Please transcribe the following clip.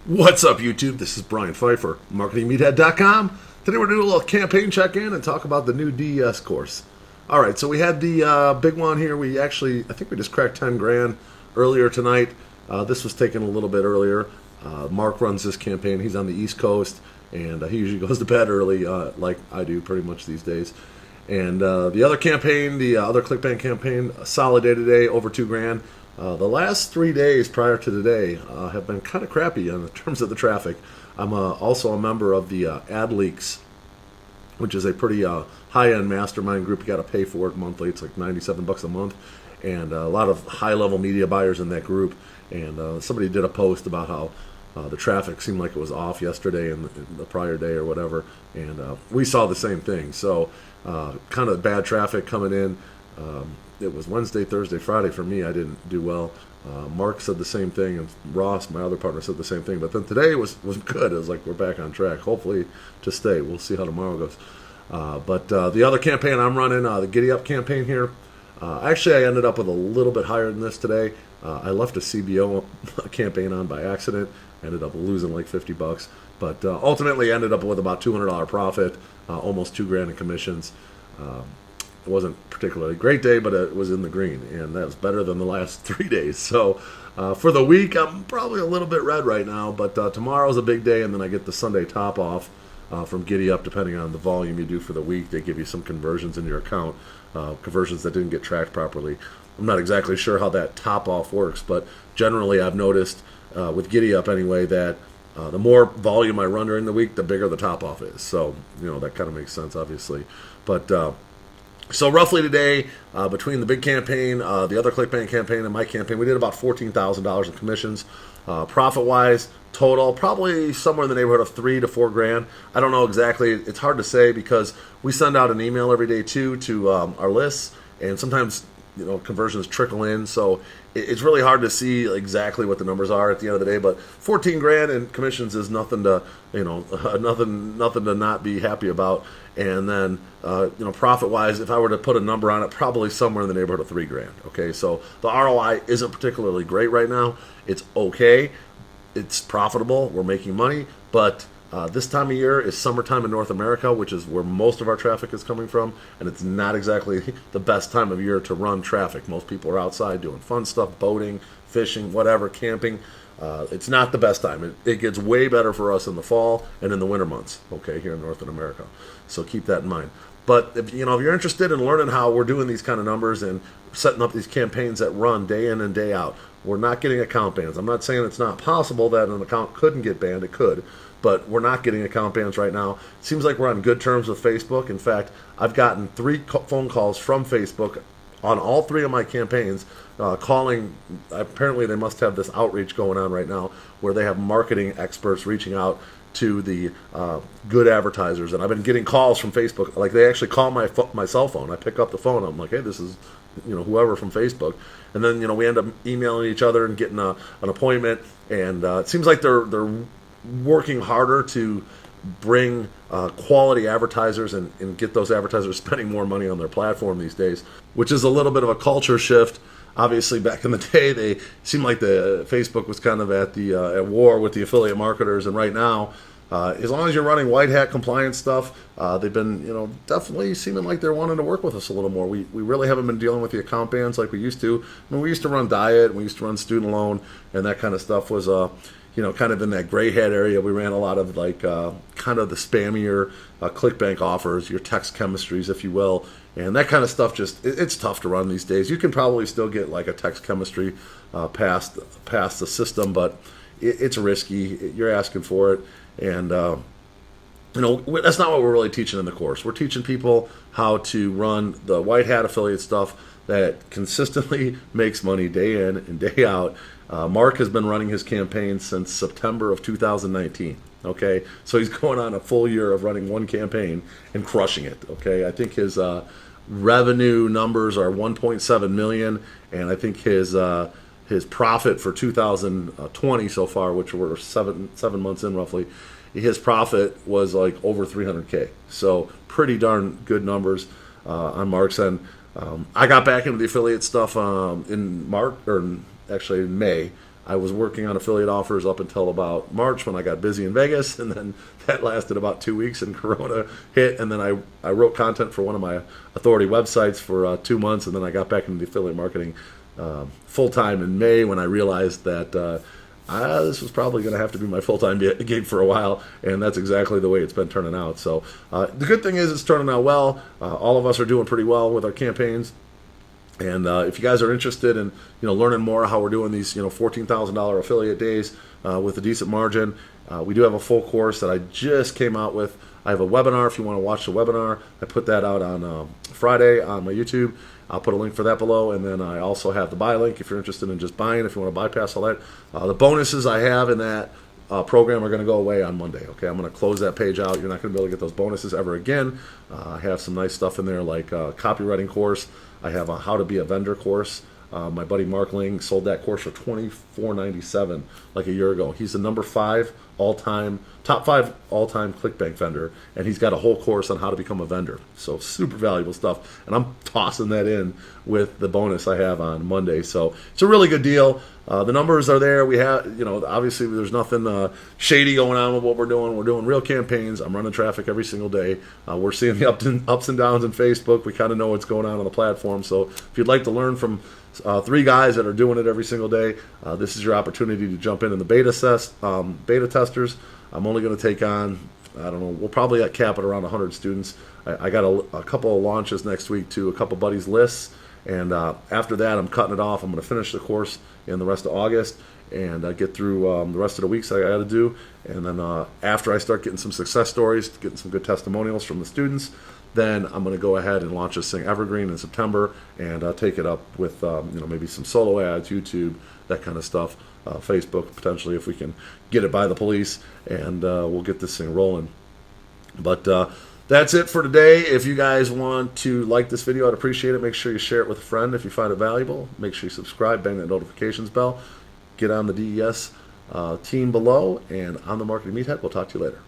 What's up, YouTube? This is Brian Pfeiffer, marketingmeathead.com. Today we're doing a little campaign check-in and talk about the new DES course. All right, so we had the big one here. I think we just cracked 10 grand earlier tonight. This was taken a little bit earlier. Mark runs this campaign. He's on the East Coast, and he usually goes to bed early, like I do pretty much these days. And the other campaign, the other Clickbank campaign, a solid day today, over 2 grand. The last 3 days prior to today have been kind of crappy in terms of the traffic. I'm also a member of the Ad Leaks, which is a pretty high-end mastermind group. You got to pay for it monthly. It's like $97 a month, and a lot of high-level media buyers in that group. And somebody did a post about how the traffic seemed like it was off yesterday and the prior day or whatever, and we saw the same thing. So kind of bad traffic coming in. It was Wednesday, Thursday, Friday for me. I didn't do well. Mark said the same thing, and Ross, my other partner, said the same thing. But then today was good. It was like we're back on track. Hopefully to stay. We'll see how tomorrow goes. But the other campaign I'm running, the Giddyup campaign here, actually I ended up with a little bit higher than this today. I left a CBO campaign on by accident. Ended up losing like $50, but ultimately ended up with about $200 profit, almost 2 grand in commissions. It wasn't a particularly great day, but it was in the green, and that was better than the last 3 days. So for the week, I'm probably a little bit red right now, but tomorrow's a big day, and then I get the Sunday top off from Giddyup. Depending on the volume you do for the week, they give you some conversions in your account, conversions that didn't get tracked properly. I'm not exactly sure how that top off works, but generally I've noticed with Giddyup anyway that the more volume I run during the week, the bigger the top off is. So, that kind of makes sense, obviously. But so roughly today, between the big campaign, the other Clickbank campaign, and my campaign, we did about $14,000 in commissions. Profit-wise, total, probably somewhere in the neighborhood of 3 to 4 grand. I don't know exactly. It's hard to say because we send out an email every day, too, to our lists, and sometimes conversions trickle in, so it's really hard to see exactly what the numbers are at the end of the day. But 14 grand in commissions is nothing to nothing to not be happy about. And then profit wise, if I were to put a number on it, probably somewhere in the neighborhood of 3 grand. Okay, so the ROI isn't particularly great right now. It's okay, it's profitable, we're making money, but this time of year is summertime in North America, which is where most of our traffic is coming from, and it's not exactly the best time of year to run traffic. Most people are outside doing fun stuff, boating, fishing, whatever, camping. It's not the best time. It gets way better for us in the fall and in the winter months, okay, here in North America. So keep that in mind. But if you're interested in learning how we're doing these kind of numbers and setting up these campaigns that run day in and day out, we're not getting account bans. I'm not saying it's not possible that an account couldn't get banned. It could. But we're not getting account bans right now. It seems like we're on good terms with Facebook. In fact, I've gotten 3 phone calls from Facebook on all 3 of my campaigns, calling. Apparently, they must have this outreach going on right now where they have marketing experts reaching out to the good advertisers. And I've been getting calls from Facebook. Like, they actually call my cell phone. I pick up the phone. I'm like, hey, this is whoever from Facebook. And then we end up emailing each other and getting an appointment. And it seems like they're working harder to bring quality advertisers and get those advertisers spending more money on their platform these days, which is a little bit of a culture shift. Obviously, back in the day, they seemed like the Facebook was kind of at war with the affiliate marketers, and right now, as long as you're running white hat compliance stuff, they've been definitely seeming like they're wanting to work with us a little more. We really haven't been dealing with the account bans like we used to. I mean, we used to run diet, we used to run student loan, and that kind of stuff was kind of in that gray hat area. We ran a lot of kind of the spammier Clickbank offers, your text chemistries, if you will, and that kind of stuff. It's tough to run these days. You can probably still get like a text chemistry past the system, but it's risky. You're asking for it, and that's not what we're really teaching in the course. We're teaching people how to run the white hat affiliate stuff that consistently makes money day in and day out. Mark has been running his campaign since September of 2019. Okay, so he's going on a full year of running one campaign and crushing it. Okay, I think his revenue numbers are 1.7 million, and I think his profit for 2020 so far, which we're seven months in roughly, his profit was like over 300K. So pretty darn good numbers on Mark's end. I got back into the affiliate stuff in March, or actually in May. I was working on affiliate offers up until about March when I got busy in Vegas, and then that lasted about 2 weeks and Corona hit, and then I wrote content for one of my authority websites for 2 months, and then I got back into the affiliate marketing full-time in May when I realized that this was probably going to have to be my full-time gig for a while, and that's exactly the way it's been turning out. So the good thing is it's turning out well. All of us are doing pretty well with our campaigns. And if you guys are interested in learning more how we're doing these $14,000 affiliate days with a decent margin, we do have a full course that I just came out with. I have a webinar if you want to watch the webinar. I put that out on Friday on my YouTube. I'll put a link for that below, and then I also have the buy link if you're interested in just buying, if you want to bypass all that. The bonuses I have in that program are going to go away on Monday. Okay, I'm going to close that page out. You're not going to be able to get those bonuses ever again. I have some nice stuff in there like a copywriting course. I have a how to be a vendor course. My buddy Mark Ling sold that course for $24.97 like a year ago. He's the top five all-time Clickbank vendor, and he's got a whole course on how to become a vendor. So super valuable stuff, and I'm tossing that in with the bonus I have on Monday. So it's a really good deal. The numbers are there. We have, obviously there's nothing shady going on with what we're doing. We're doing real campaigns. I'm running traffic every single day. We're seeing the ups and downs in Facebook. We kind of know what's going on the platform. So if you'd like to learn from 3 guys that are doing it every single day, this is your opportunity to jump in the beta testers. I'm only going to take on, I don't know, we'll probably cap it around 100 students. I got a couple of launches next week to a couple buddies' lists, and after that I'm cutting it off. I'm going to finish the course in the rest of August and get through the rest of the weeks I got to do, and then after I start getting some success stories, getting some good testimonials from the students, then I'm going to go ahead and launch this thing evergreen in September and take it up with maybe some solo ads, YouTube, that kind of stuff, Facebook potentially if we can get it by the police, and we'll get this thing rolling. But that's it for today. If you guys want to like this video, I'd appreciate it. Make sure you share it with a friend if you find it valuable. Make sure you subscribe, bang that notifications bell. Get on the DES team below, and on the Marketing Meathead. We'll talk to you later.